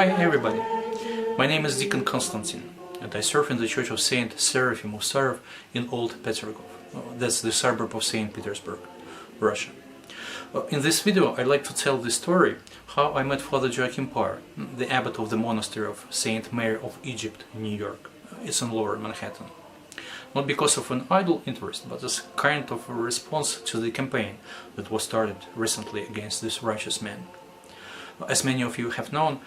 Hi everybody, my name is Deacon Konstantin and I serve in the Church of Saint Seraphim of Sarov in Old Petrogov. That's the suburb of St. Petersburg, Russia. In this video I'd like to tell the story how I met Father Joachim Parr, the abbot of the monastery of St. Mary of Egypt in New York. It's in Lower Manhattan. Not because of an idle interest, but as kind of a response to the campaign that was started recently against this righteous man. As many of you have known,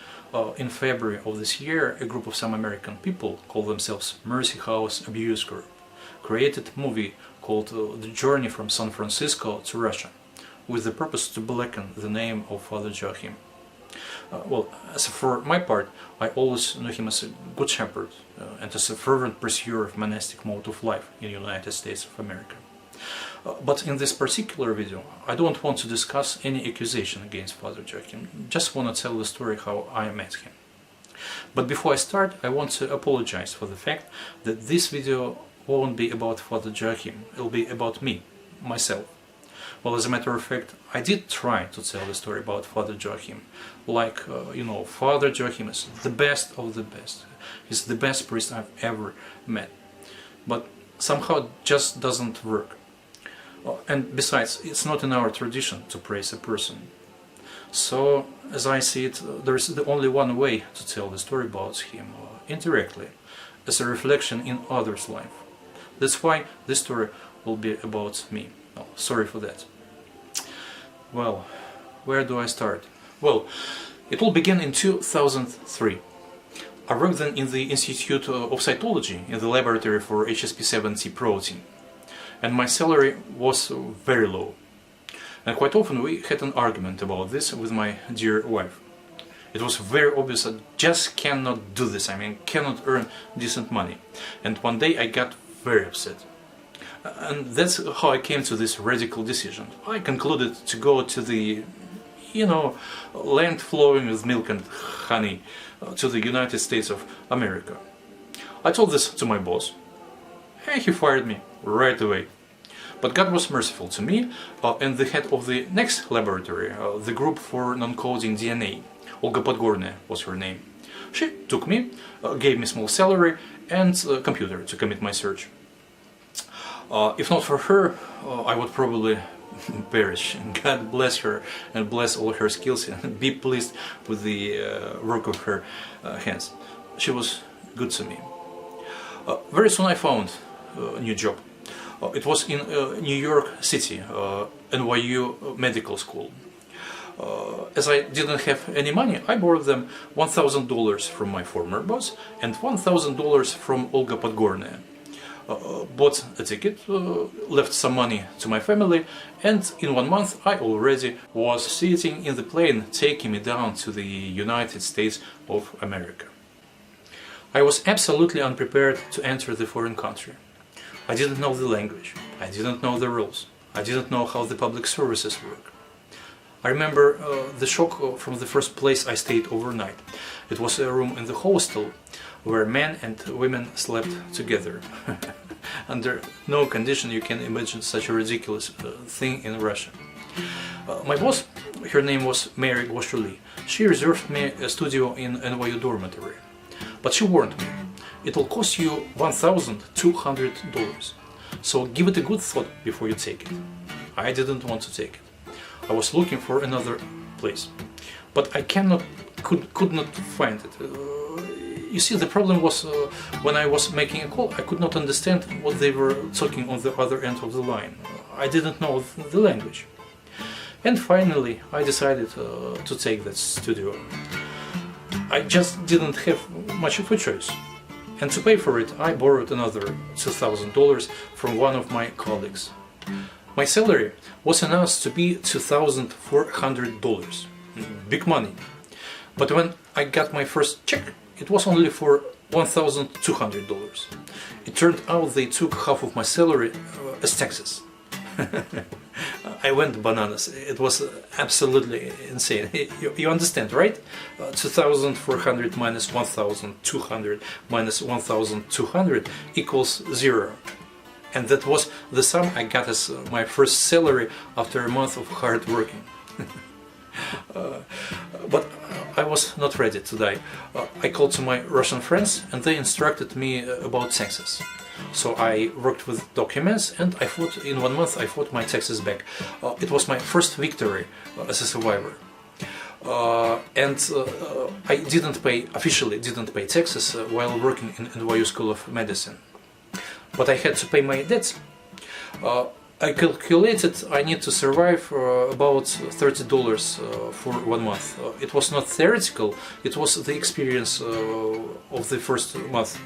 in February of this year, a group of some American people, called themselves Mercy House Abuse Group, created a movie called The Journey from San Francisco to Russia, with the purpose to blacken the name of Father Joachim. Well, as for my part, I always knew him as a good shepherd and as a fervent pursuer of monastic mode of life in the United States of America. But in this particular video, I don't want to discuss any accusation against Father Joachim, just want to tell the story how I met him. But before I start, I want to apologize for the fact that this video won't be about Father Joachim, it'll be about me, myself. Well, as a matter of fact, I did try to tell the story about Father Joachim, like, Father Joachim is the best of the best. He's the best priest I've ever met. But somehow it just doesn't work. And besides, it's not in our tradition to praise a person. So, as I see it, there's the only one way to tell the story about him, indirectly, as a reflection in others' life. That's why this story will be about me. Oh, sorry for that. Well, where do I start? Well, it all began in 2003. I worked then in the Institute of Cytology in the laboratory for HSP70 protein. And my salary was very low. And quite often we had an argument about this with my dear wife. It was very obvious I just cannot do this, cannot earn decent money. And one day I got very upset. And that's how I came to this radical decision. I concluded to go to the, land flowing with milk and honey, to the United States of America. I told this to my boss, and he fired me right away. But God was merciful to me, and the head of the next laboratory, the group for non-coding DNA, Olga Podgornaya was her name. She took me, gave me small salary and a computer to commit my search. If not for her, I would probably perish. God bless her and bless all her skills and be pleased with the work of her hands. She was good to me. Very soon I found a new job. It was in New York City, NYU Medical School. As I didn't have any money, I borrowed them $1,000 from my former boss and $1,000 from Olga Podgornaya. Bought a ticket, left some money to my family, and in 1 month I already was sitting in the plane taking me down to the United States of America. I was absolutely unprepared to enter the foreign country. I didn't know the language, I didn't know the rules, I didn't know how the public services work. I remember the shock from the first place I stayed overnight. It was a room in the hostel where men and women slept together. Under no condition you can imagine such a ridiculous thing in Russia. My boss, her name was Mary Glashuli. She reserved me a studio in NYU dormitory. But she warned me, it will cost you $1,200. So give it a good thought before you take it. I didn't want to take it. I was looking for another place. But I could not find it. You see, the problem was when I was making a call, I could not understand what they were talking on the other end of the line. I didn't know the language. And finally, I decided to take that studio. I just didn't have much of a choice. And to pay for it, I borrowed another $2,000 from one of my colleagues. My salary was announced to be $2,400. Big money. But when I got my first check, it was only for $1,200. It turned out they took half of my salary as taxes. I went bananas. It was absolutely insane. You understand, right? 2,400 minus 1,200 minus 1,200 equals 0. And that was the sum I got as my first salary after a month of hard working. But I was not ready to die. I called to my Russian friends and they instructed me about taxes. So I worked with documents and in 1 month I fought my taxes back. It was my first victory as a survivor. I officially didn't pay taxes while working in NYU School of Medicine. But I had to pay my debts. I calculated I need to survive about $30 for 1 month. It was not theoretical, it was the experience of the first month.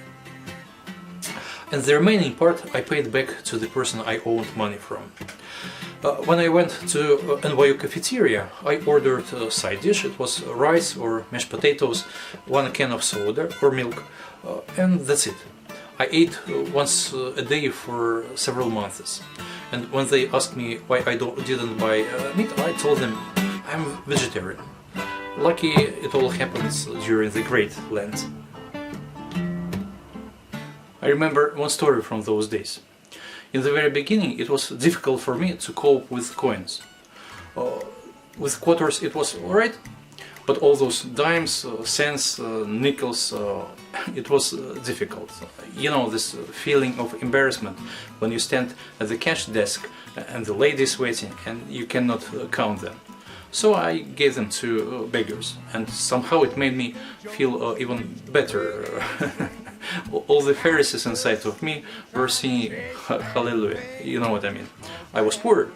And the remaining part I paid back to the person I owed money from. When I went to NYU cafeteria, I ordered a side dish. It was rice or mashed potatoes, 1 can of soda or milk, and that's it. I ate once a day for several months. And when they asked me why I didn't buy meat, I told them I'm vegetarian. Lucky it all happens during the Great Lent. I remember one story from those days. In the very beginning it was difficult for me to cope with coins. With quarters it was alright, but all those dimes, cents, nickels, it was difficult. You know, this feeling of embarrassment when you stand at the cash desk and the lady is waiting and you cannot count them. So I gave them to beggars, and somehow it made me feel even better. All the Pharisees inside of me were singing Hallelujah, you know what I mean. I was poor,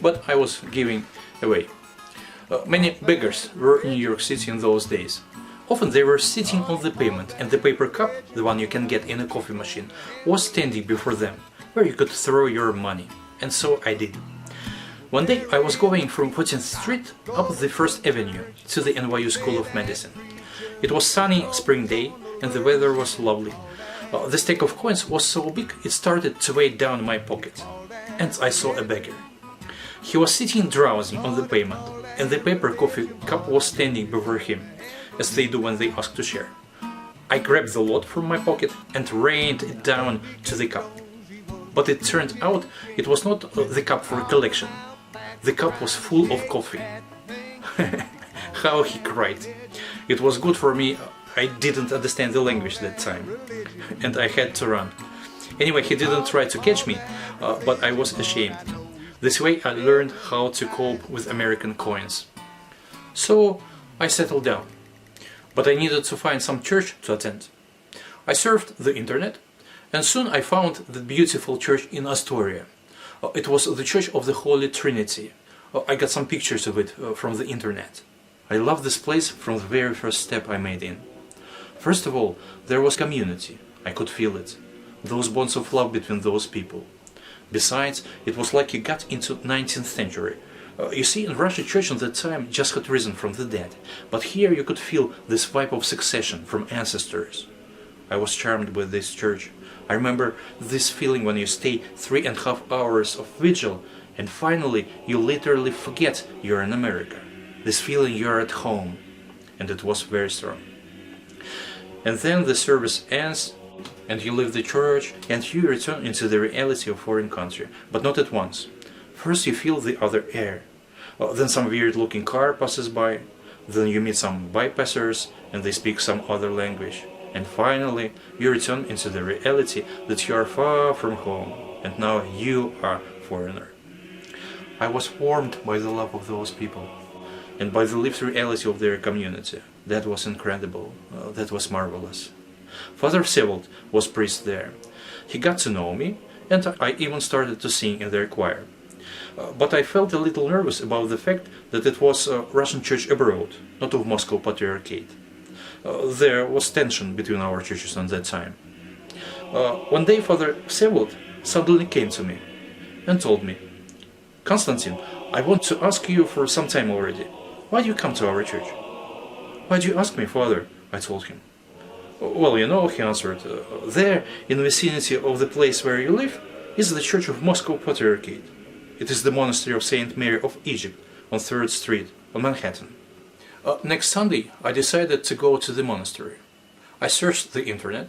but I was giving away. Many beggars were in New York City in those days. Often they were sitting on the pavement and the paper cup, the one you can get in a coffee machine, was standing before them, where you could throw your money. And so I did. One day I was going from 14th Street up the 1st Avenue to the NYU School of Medicine. It was sunny spring day and the weather was lovely. The stack of coins was so big it started to weigh down my pocket. And I saw a beggar. He was sitting drowsy on the pavement, and the paper coffee cup was standing before him, as they do when they ask to share. I grabbed the lot from my pocket and rained it down to the cup. But it turned out it was not the cup for collection. The cup was full of coffee. How he cried. It was good for me, I didn't understand the language that time, and I had to run. Anyway, he didn't try to catch me, but I was ashamed. This way I learned how to cope with American coins. So I settled down, but I needed to find some church to attend. I surfed the internet, and soon I found the beautiful church in Astoria. It was the Church of the Holy Trinity. I got some pictures of it from the internet. I loved this place from the very first step I made in. First of all, there was community. I could feel it. Those bonds of love between those people. Besides, it was like you got into 19th century. You see, in Russian church at that time just had risen from the dead, but here you could feel this vibe of succession from ancestors. I was charmed with this church. I remember this feeling when you stay 3.5 hours of vigil and finally you literally forget you're in America. This feeling you're at home, and it was very strong. And then the service ends and you leave the church and you return into the reality of foreign country, but not at once. First you feel the other air, then some weird looking car passes by, then you meet some bypassers and they speak some other language, and finally you return into the reality that you are far from home and now you are a foreigner. I was warmed by the love of those people and by the lived reality of their community. That was incredible, that was marvelous. Father Всеволод was priest there. He got to know me, and I even started to sing in their choir. But I felt a little nervous about the fact that it was a Russian church abroad, not of Moscow Patriarchate. There was tension between our churches at that time. One day Father Всеволод suddenly came to me and told me, "Konstantin, I want to ask you for some time already. Why do you come to our church?" "Why do you ask me, Father?" I told him. "Well, you know," he answered, "there, in the vicinity of the place where you live, is the Church of Moscow Patriarchate. It is the monastery of Saint Mary of Egypt on 3rd Street, on Manhattan." Next Sunday, I decided to go to the monastery. I searched the internet,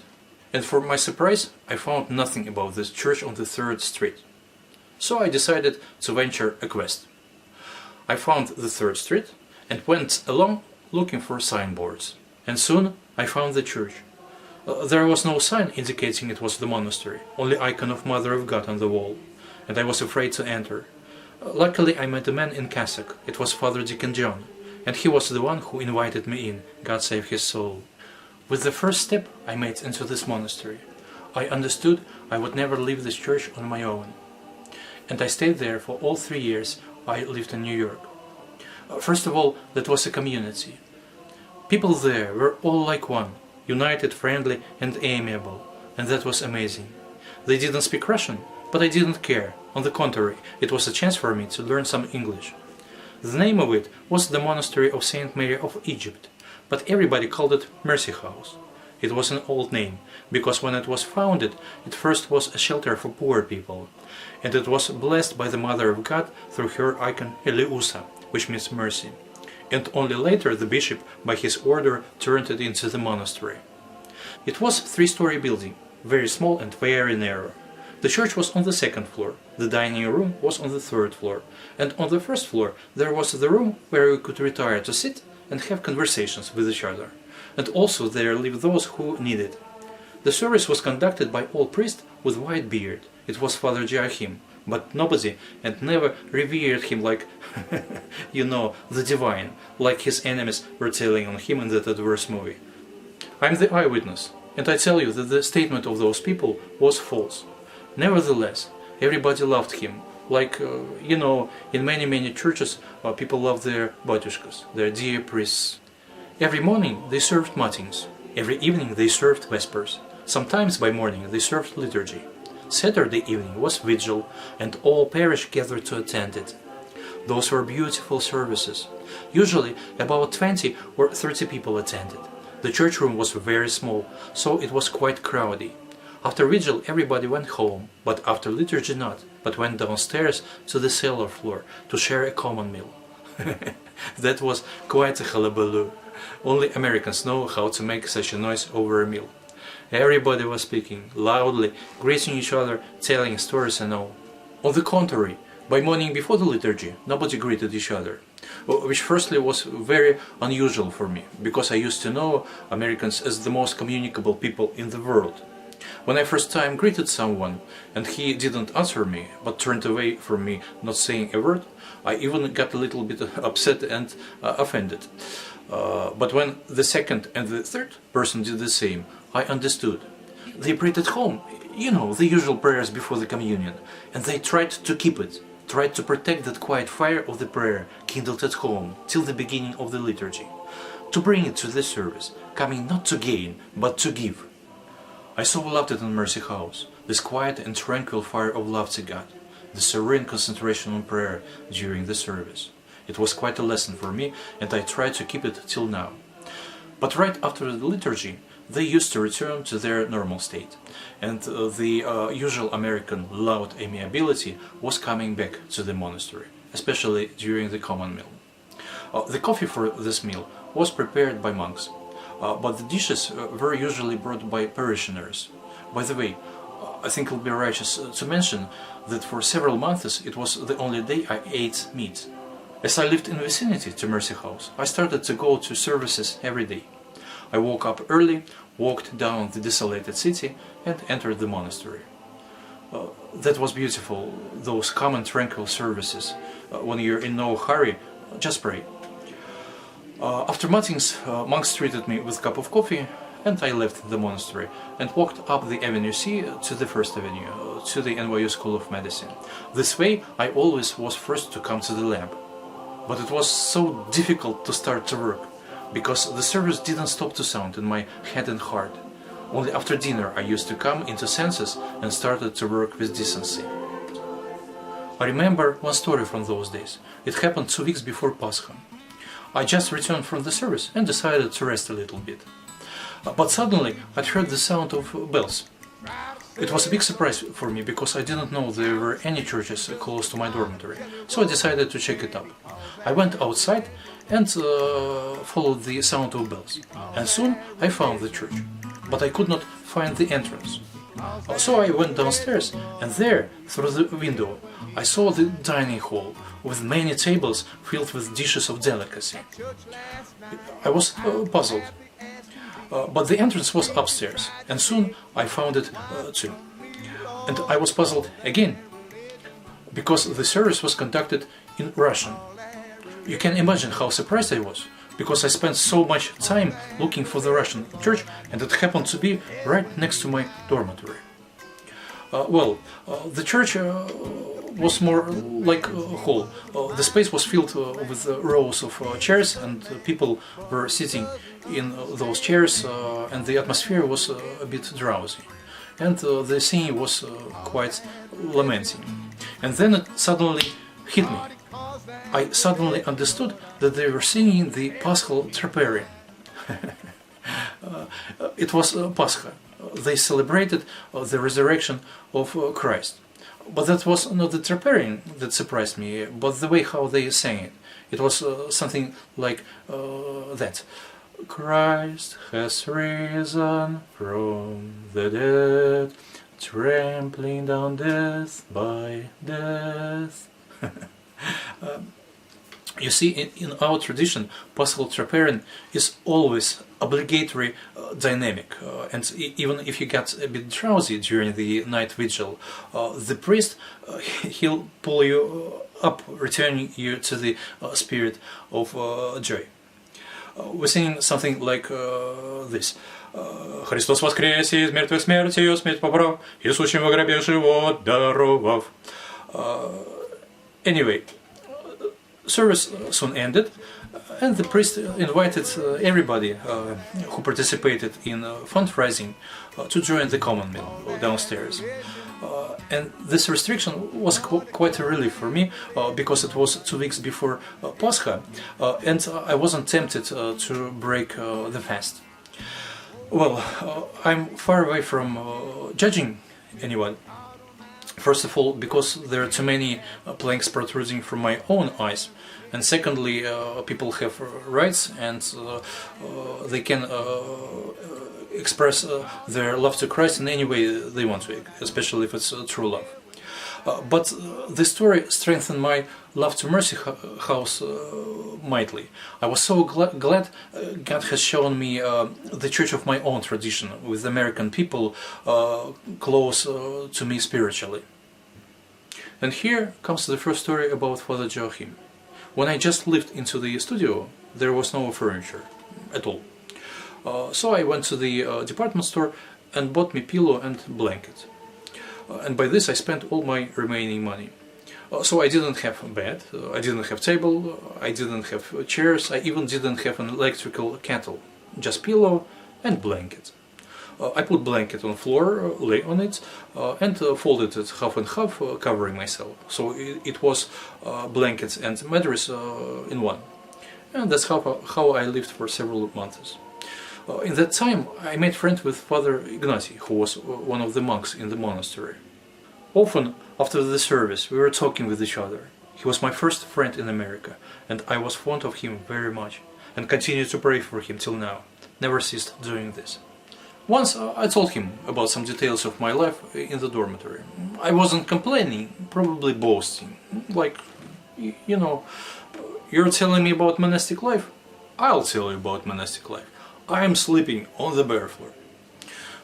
and for my surprise, I found nothing about this church on the 3rd Street. So I decided to venture a quest. I found the 3rd Street and went along looking for signboards. And soon I found the church. There was no sign indicating it was the monastery, only icon of Mother of God on the wall, and I was afraid to enter. Luckily I met a man in cassock. It was Father Deacon John, and he was the one who invited me in, God save his soul. With the first step I made into this monastery, I understood I would never leave this church on my own. And I stayed there for all 3 years I lived in New York. First of all, that was a community. People there were all like one, united, friendly and amiable, and that was amazing. They didn't speak Russian, but I didn't care. On the contrary, it was a chance for me to learn some English. The name of it was the Monastery of Saint Mary of Egypt, but everybody called it Mercy House. It was an old name, because when it was founded, it first was a shelter for poor people, and it was blessed by the Mother of God through her icon Eleusa, which means mercy, and only later the bishop, by his order, turned it into the monastery. It was a 3-story building, very small and very narrow. The church was on the 2nd floor, the dining room was on the 3rd floor, and on the 1st floor there was the room where we could retire to sit and have conversations with each other, and also there lived those who needed. The service was conducted by old priest with white beard. It was Father Joachim, but nobody and never revered him like, you know, the divine, like his enemies were telling on him in that adverse movie. I'm the eyewitness, and I tell you that the statement of those people was false. Nevertheless, everybody loved him, like, you know, in many churches people love their batyushkas, their dear priests. Every morning they served matins, every evening they served vespers, sometimes by morning they served liturgy. Saturday evening was vigil, and all parish gathered to attend it. Those were beautiful services. Usually about 20 or 30 people attended. The church room was very small, so it was quite crowded. After vigil everybody went home, but after liturgy not, but went downstairs to the cellar floor to share a common meal. That was quite a hullabaloo. Only Americans know how to make such a noise over a meal. Everybody was speaking loudly, greeting each other, telling stories and all. On the contrary, by morning before the liturgy, nobody greeted each other, which firstly was very unusual for me, because I used to know Americans as the most communicable people in the world. When I first time greeted someone and he didn't answer me, but turned away from me not saying a word, I even got a little bit upset and offended. But when the second and the third person did the same, I understood. They prayed at home, you know, the usual prayers before the communion, and they tried to keep it, tried to protect that quiet fire of the prayer kindled at home till the beginning of the liturgy, to bring it to the service, coming not to gain, but to give. I so loved it in Mercy House, this quiet and tranquil fire of love to God, the serene concentration on prayer during the service. It was quite a lesson for me, and I tried to keep it till now. But right after the liturgy, they used to return to their normal state, and the usual American loud amiability was coming back to the monastery, especially during the common meal. The coffee for this meal was prepared by monks, but the dishes were usually brought by parishioners. By the way, I think it will be righteous to mention that for several months it was the only day I ate meat. As I lived in vicinity to Mercy House, I started to go to services every day. I woke up early, walked down the desolated city and entered the monastery. That was beautiful, those calm and tranquil services. When you're in no hurry, just pray. After matins, monks treated me with a cup of coffee, and I left the monastery and walked up the Avenue C to the First Avenue, to the NYU School of Medicine. This way I always was first to come to the lab. But it was so difficult to start to work, because the service didn't stop to sound in my head and heart. Only after dinner I used to come into senses and started to work with decency. I remember one story from those days. It happened 2 weeks before Pascha. I just returned from the service and decided to rest a little bit. But suddenly I heard the sound of bells. It was a big surprise for me, because I didn't know there were any churches close to my dormitory, so I decided to check it out. I went outside and followed the sound of bells, and soon I found the church, but I could not find the entrance. So I went downstairs, and there, through the window, I saw the dining hall with many tables filled with dishes of delicacy. I was puzzled, but the entrance was upstairs, and soon I found it too. And I was puzzled again, because the service was conducted in Russian. You can imagine how surprised I was, because I spent so much time looking for the Russian church, and it happened to be right next to my dormitory. The church was more like a hall. The space was filled with rows of chairs, and people were sitting in those chairs, and the atmosphere was a bit drowsy. And the singing was quite lamenting. And then it suddenly hit me. I suddenly understood that they were singing the Paschal Troparion. It was Pascha. They celebrated the resurrection of Christ. But that was not the Troparion that surprised me, but the way how they sang it. It was something like that. Christ has risen from the dead, trampling down death by death. You see, in our tradition, Paschal Troparion is always obligatory dynamic, and even if you get a bit drowsy during the night vigil, the priest, he'll pull you up, returning you to the spirit of joy. We're singing something like this. Христос воскресе из мертвых смертью, смерть побрав, и сущим во гробе живот даровав. Anyway, service soon ended, and the priest invited everybody who participated in fundraising to join the common meal downstairs. And this restriction was quite a relief for me, because it was 2 weeks before Pascha, and I wasn't tempted to break the fast. Well, I'm far away from judging anyone. First of all, because there are too many planks protruding from my own eyes, and secondly, people have rights, and they can express their love to Christ in any way they want to, especially if it's true love. But the story strengthened my love to Mercy House mightily. I was so glad God has shown me the church of my own tradition, with American people close to me spiritually. And here comes the first story about Father Joachim. When I just lived into the studio, there was no furniture at all. So I went to the department store and bought me pillow and blanket. And by this I spent all my remaining money. So I didn't have a bed, I didn't have table, I didn't have chairs, I even didn't have an electrical kettle. Just pillow and blanket. I put blanket on floor, lay on it, and folded it half and half, covering myself. So it was blankets and mattress in one. And that's how I lived for several months. In that time, I made friends with Father Ignacy, who was one of the monks in the monastery. Often, after the service, we were talking with each other. He was my first friend in America, and I was fond of him very much, and continue to pray for him till now. Never ceased doing this. Once I told him about some details of my life in the dormitory. I wasn't complaining, probably boasting. Like, you know, you're telling me about monastic life? I'll tell you about monastic life. I am sleeping on the bare floor.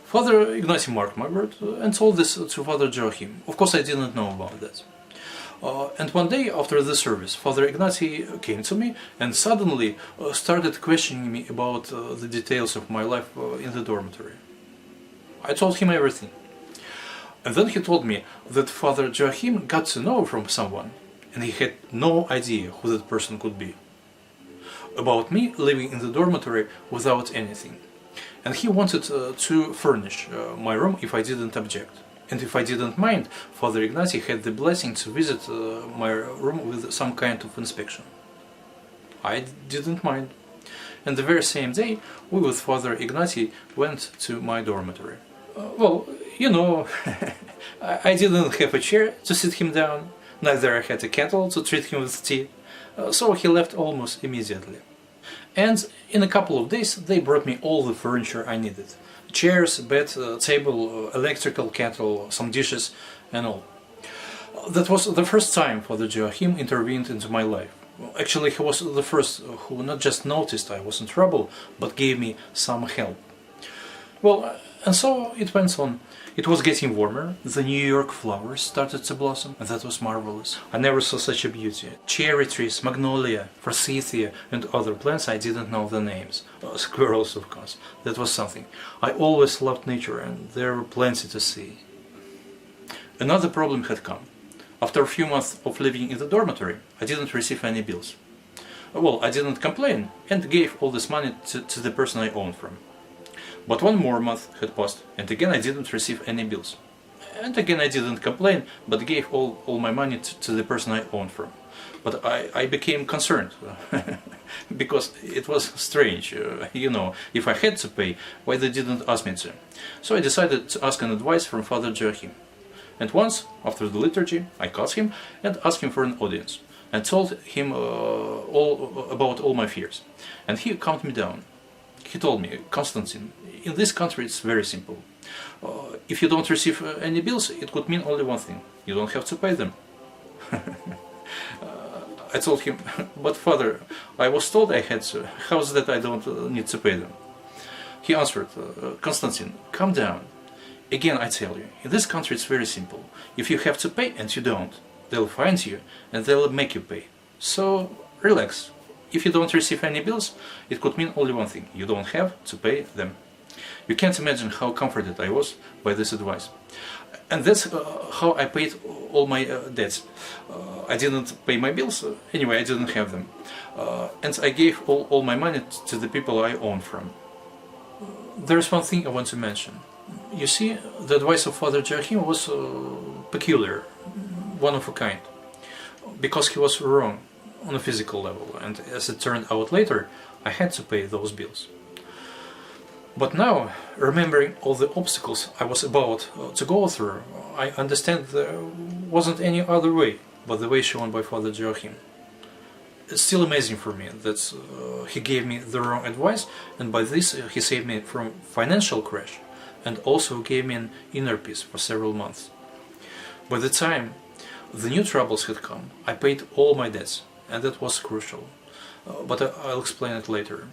Father Ignacy marked my word and told this to Father Joachim. Of course I didn't know about that. And one day after the service, Father Ignacy came to me and suddenly started questioning me about the details of my life in the dormitory. I told him everything. And then he told me that Father Joachim got to know from someone, and he had no idea who that person could be, about me living in the dormitory without anything. And he wanted to furnish my room if I didn't object. And if I didn't mind, Father Ignacy had the blessing to visit my room with some kind of inspection. I didn't mind. And the very same day, we with Father Ignacy went to my dormitory. Well, you know, I didn't have a chair to sit him down, neither I had a kettle to treat him with tea, so he left almost immediately. And in a couple of days they brought me all the furniture I needed. chairs, bed, table, electrical kettle, some dishes and all. That was the first time Father Joachim intervened into my life. Actually, he was the first who not just noticed I was in trouble, but gave me some help. Well, and so it went on. It was getting warmer, the New York flowers started to blossom, and that was marvelous. I never saw such a beauty. Cherry trees, magnolia, forsythia, and other plants I didn't know the names. Squirrels, of course. That was something. I always loved nature, and there were plenty to see. Another problem had come. After a few months of living in the dormitory, I didn't receive any bills. Well, I didn't complain, and gave all this money to the person I owned from. But one more month had passed, and again I didn't receive any bills. And again I didn't complain, but gave all my money to the person I owned from. But I became concerned, because it was strange, if I had to pay, why they didn't ask me to. So I decided to ask an advice from Father Joachim. And once, after the liturgy, I caught him and asked him for an audience, and told him about all my fears. And he calmed me down. He told me, Konstantin, in this country it's very simple. If you don't receive any bills, it could mean only one thing. You don't have to pay them. I told him, but Father, I was told I had to. How's that I don't need to pay them? He answered, Konstantin, calm down. Again, I tell you, in this country it's very simple. If you have to pay and you don't, they'll find you and they'll make you pay. So, relax. If you don't receive any bills, it could mean only one thing. You don't have to pay them. You can't imagine how comforted I was by this advice. And that's how I paid all my debts. I didn't pay my bills, anyway, I didn't have them. And I gave all my money to the people I owned from. There's one thing I want to mention. You see, the advice of Father Joachim was peculiar, one of a kind, because he was wrong on a physical level, and as it turned out later, I had to pay those bills. But now, remembering all the obstacles I was about to go through, I understand there wasn't any other way but the way shown by Father Joachim. It's still amazing for me that he gave me the wrong advice, and by this he saved me from financial crash, and also gave me an inner peace for several months. By the time the new troubles had come, I paid all my debts, and that was crucial. But I'll explain it later.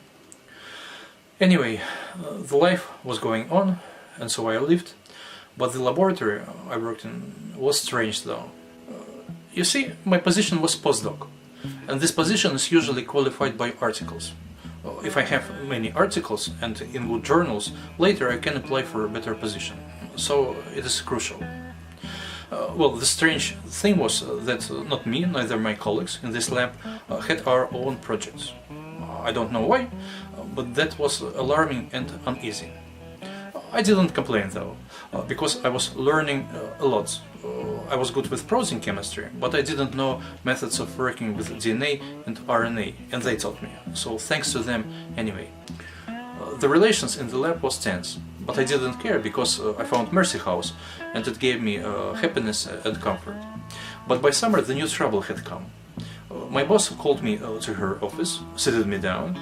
Anyway, the life was going on, and so I lived, but the laboratory I worked in was strange though. You see, my position was postdoc, and this position is usually qualified by articles. If I have many articles and in good journals, later I can apply for a better position, so it is crucial. Well, the strange thing was that not me, neither my colleagues in this lab had our own projects. I don't know why, but that was alarming and uneasy. I didn't complain though, because I was learning a lot. I was good with protein chemistry, but I didn't know methods of working with DNA and RNA, and they taught me, so thanks to them anyway. The relations in the lab was tense, but I didn't care because I found Mercy House, and it gave me happiness and comfort. But by summer the new trouble had come. My boss called me to her office, seated me down,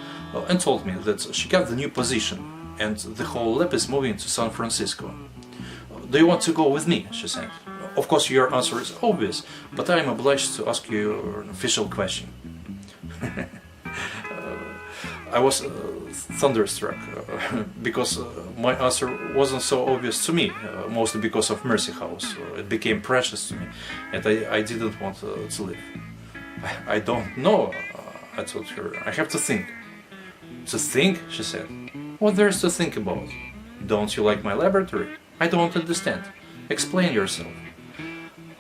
and told me that she got the new position, and the whole lab is moving to San Francisco. Do you want to go with me? She said. Of course your answer is obvious, but I am obliged to ask you an official question. I was thunderstruck, because my answer wasn't so obvious to me, mostly because of Mercy House. It became precious to me, and I didn't want to leave. I don't know, I told her. I have to think. To think? She said. What there's to think about? Don't you like my laboratory? I don't understand. Explain yourself.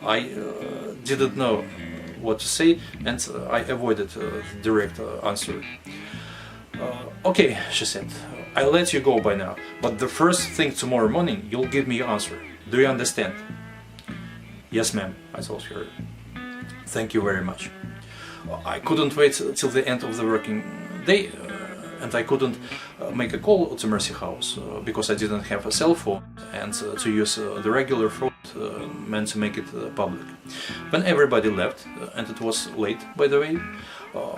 I didn't know what to say, and I avoided a direct answer. Okay, she said, I'll let you go by now, but the first thing tomorrow morning you'll give me your answer. Do you understand? Yes, ma'am, I told her. Thank you very much. I couldn't wait till the end of the working day, and I couldn't make a call to Mercy House because I didn't have a cell phone, and to use the regular phone meant to make it public. When everybody left, and it was late by the way,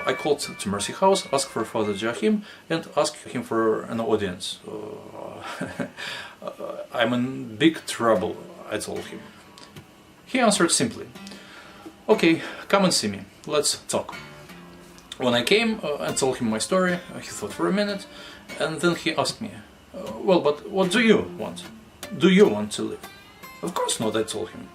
I called to Mercy House, asked for Father Joachim, and asked him for an audience. I'm in big trouble, I told him. He answered simply, "Okay, come and see me, let's talk." When I came and told him my story, he thought for a minute, and then he asked me, "Well, but what do you want? Do you want to live?" "Of course not," I told him.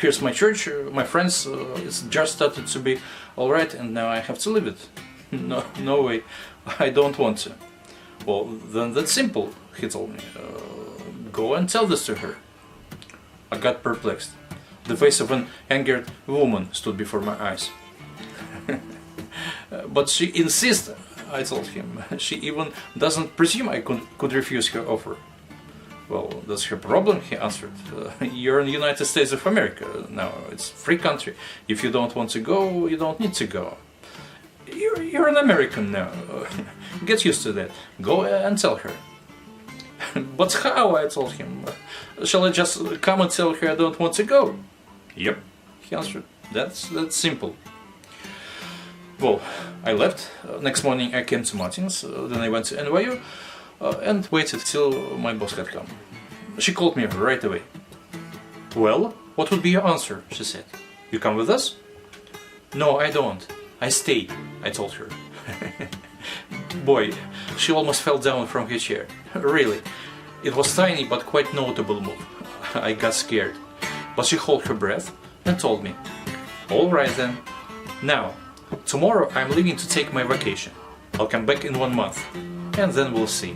"Here's my church, my friends, it's just started to be alright and now I have to leave it." "No, no way, I don't want to." "Well, then that's simple," he told me. "Go and tell this to her." I got perplexed. The face of an angered woman stood before my eyes. "But she insists," I told him. "She even doesn't presume I could refuse her offer." "Well, that's her problem," he answered. "You're in the United States of America now. It's a free country. If you don't want to go, you don't need to go. You're an American now. Get used to that. Go and tell her." "But how?" I told him. "Shall I just come and tell her I don't want to go?" "Yep," he answered. That's simple." Well, I left. Next morning I came to Martin's, then I went to NYU and waited till my boss had come. She called me right away. "Well, what would be your answer?" she said. "You come with us?" "No, I don't. I stay," I told her. Boy, she almost fell down from her chair. Really, it was tiny but quite notable move. I got scared, but she held her breath and told me, "All right then. Now, tomorrow I'm leaving to take my vacation. I'll come back in 1 month, and then we'll see."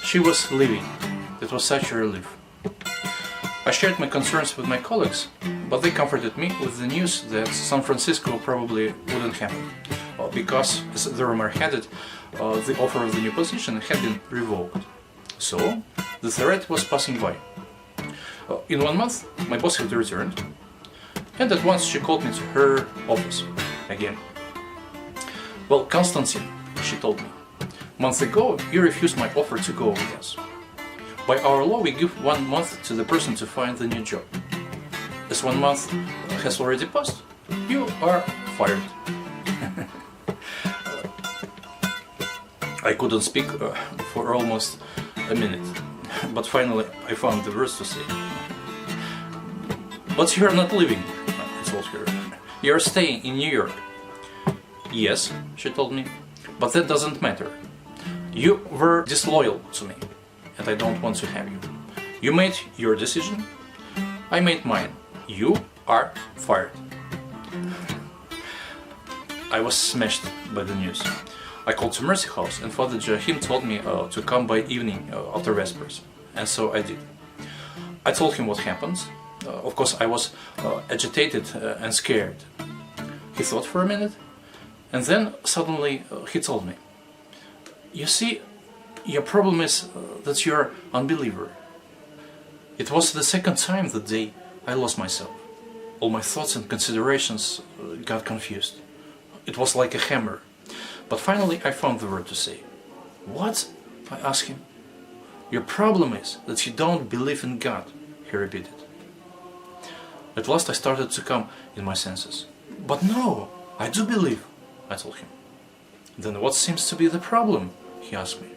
She was leaving. It was such a relief. I shared my concerns with my colleagues, but they comforted me with the news that San Francisco probably wouldn't happen, because, as the rumor had it, the offer of the new position had been revoked. So, the threat was passing by. In 1 month, my boss had returned, and at once she called me to her office again. "Well, Konstantin," she told me, "months ago you refused my offer to go with us. By our law we give 1 month to the person to find the new job. As 1 month has already passed, you are fired." I couldn't speak for almost a minute, but finally I found the words to say. "But you're not leaving," I told her. "You're staying in New York." "Yes," she told me, "but that doesn't matter. You were disloyal to me, and I don't want to have you. You made your decision, I made mine. You are fired." I was smashed by the news. I called to Mercy House, and Father Joachim told me to come by evening after Vespers, and so I did. I told him what happened. Of course, I was agitated and scared. He thought for a minute, and then suddenly he told me, "You see, your problem is that you're an unbeliever." It was the second time that day I lost myself. All my thoughts and considerations got confused. It was like a hammer. But finally I found the word to say. "What?" I asked him. "Your problem is that you don't believe in God," he repeated. At last I started to come in my senses. "But no, I do believe," I told him. "Then what seems to be the problem?" he asked me.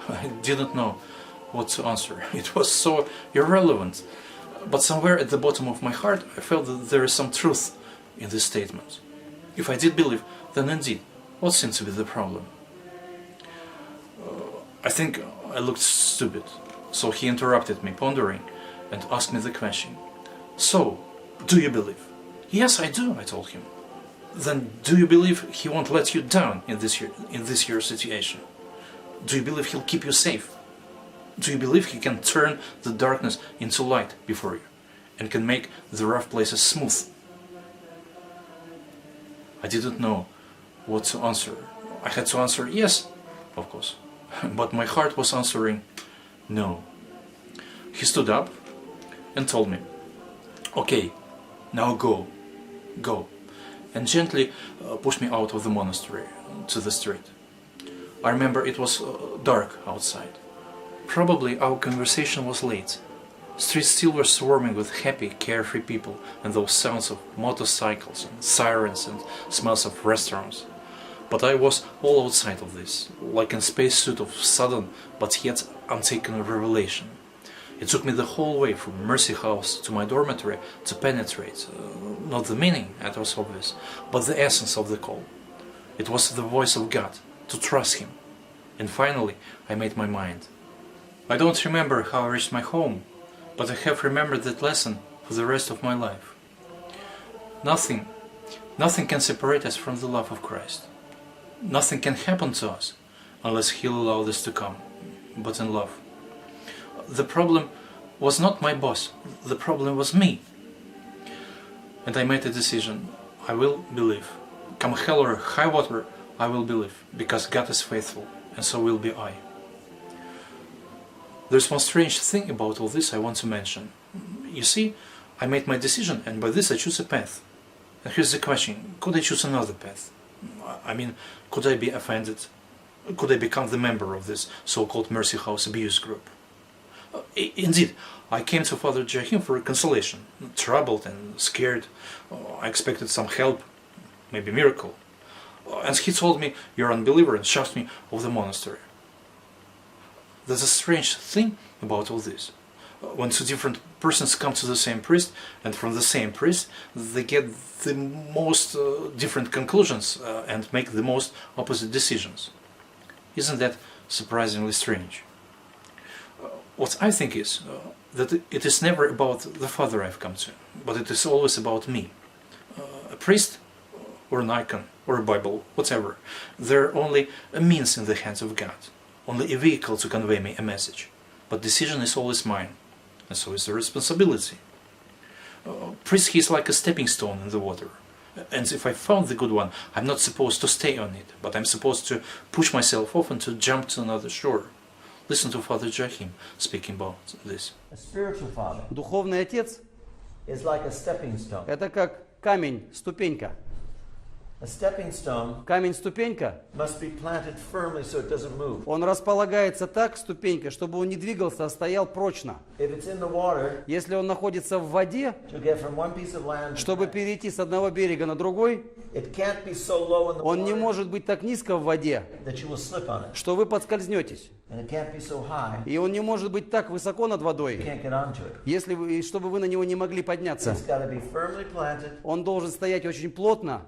I didn't know what to answer. It was so irrelevant. But somewhere at the bottom of my heart I felt that there is some truth in this statement. If I did believe, then indeed, what seemed to be the problem? I think I looked stupid, so he interrupted me, pondering, and asked me the question. "So, do you believe?" "Yes, I do," I told him. "Then do you believe he won't let you down in this year situation? Do you believe he'll keep you safe? Do you believe he can turn the darkness into light before you, and can make the rough places smooth?" I didn't know what to answer. I had to answer yes, of course, but my heart was answering no. He stood up and told me, "Okay, now go," and gently pushed me out of the monastery to the street. I remember it was dark outside. Probably our conversation was late, Streets still were swarming with happy, carefree people, and those sounds of motorcycles and sirens and smells of restaurants. But I was all outside of this, like in spacesuit of sudden but yet untaken revelation. It took me the whole way from Mercy House to my dormitory to penetrate, not the meaning, that was obvious, but the essence of the call. It was the voice of God, to trust Him. And finally, I made my mind. I don't remember how I reached my home, but I have remembered that lesson for the rest of my life. Nothing can separate us from the love of Christ. Nothing can happen to us unless He'll allow this to come, but in love. The problem was not my boss, the problem was me. And I made a decision. I will believe. Come hell or high water, I will believe, because God is faithful, and so will be I. There's one strange thing about all this I want to mention. You see, I made my decision, and by this I choose a path. And here's the question, could I choose another path? I mean, could I be offended? Could I become the member of this so-called Mercy House abuse group? Indeed, I came to Father Joachim for consolation, troubled and scared. I expected some help, maybe miracle. And he told me, "You're an unbeliever," and shoved me off the monastery. There's a strange thing about all this. When two different persons come to the same priest, and from the same priest, they get the most different conclusions and make the most opposite decisions. Isn't that surprisingly strange? What I think is that it is never about the Father I've come to, but it is always about me. A priest, or an icon, or a Bible, whatever, they're only a means in the hands of God, only a vehicle to convey me a message. But decision is always mine, and so is the responsibility. Priest, he is like a stepping stone in the water. And if I found the good one, I'm not supposed to stay on it, but I'm supposed to push myself off and to jump to another shore. Listen to Father Joachim speaking about this. A spiritual father Духовный отец is like a stepping stone. – это как камень, ступенька. A stepping stone Камень-ступенька, must be planted firmly so it doesn't move. он располагается так, ступенька, чтобы он не двигался, а стоял прочно. If it's in the water, Если он находится в воде, to get from one piece of land to чтобы the next, перейти с одного берега на другой, it can't be so low in the он не water может быть так низко в воде, that you will slip on it. что вы подскользнетесь. And it can't be so high И он не может быть так высоко над you водой, can't get onto it. если вы, чтобы вы на него не могли подняться. It's got to be firmly planted Он должен стоять очень плотно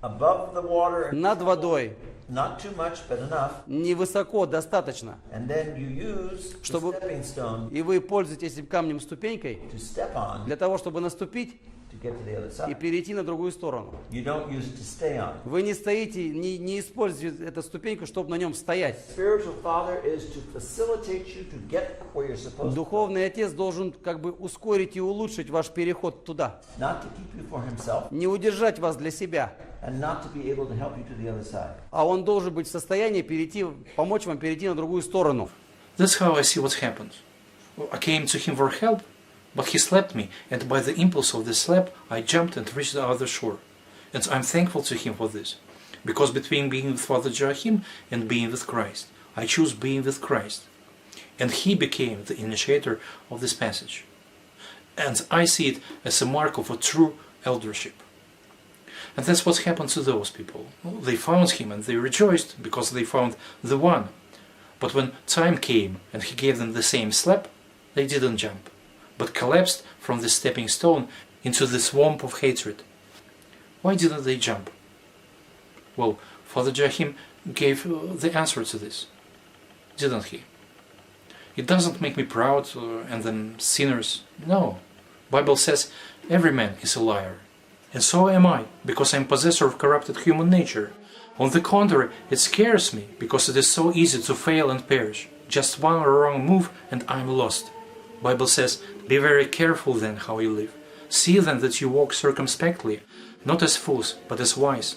above the water, над водой, not too much, but enough. невысоко, достаточно. And then you use the Чтобы- stepping stone И вы пользуетесь этим камнем-ступенькой to step on для того, чтобы наступить to get to the other и side. перейти на другую сторону. You don't use it to stay on. Вы не стоите, не используете эту ступеньку, чтобы на нем стоять. Spiritual father is to facilitate you to get where you're supposed to go. Духовный отец должен как бы ускорить и улучшить ваш переход туда. Not to keep you for himself Не удержать вас для себя, and not to be able to help you to the other side. а он должен быть в состоянии помочь вам перейти на другую сторону. That's how I see what happened. I came to him for help, but he slapped me, and by the impulse of the slap, I jumped and reached the other shore. And I'm thankful to him for this, because between being with Father Joachim and being with Christ, I choose being with Christ. And he became the initiator of this passage. And I see it as a mark of a true eldership. And that's what happened to those people. They found him and they rejoiced because they found the one. But when time came and he gave them the same slap, they didn't jump, but collapsed from the stepping stone into the swamp of hatred. Why didn't they jump? Well, Father Joachim gave the answer to this, didn't he? It doesn't make me proud and them sinners. No. Bible says every man is a liar. And so am I, because I'm possessor of corrupted human nature. On the contrary, it scares me, because it is so easy to fail and perish. Just one wrong move and I'm lost. Bible says, be very careful then how you live. See then that you walk circumspectly, not as fools, but as wise.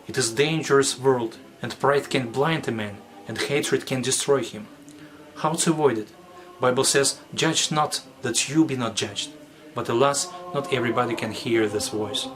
It is a dangerous world, and pride can blind a man, and hatred can destroy him. How to avoid it? Bible says, judge not, that you be not judged. But alas, not everybody can hear this voice.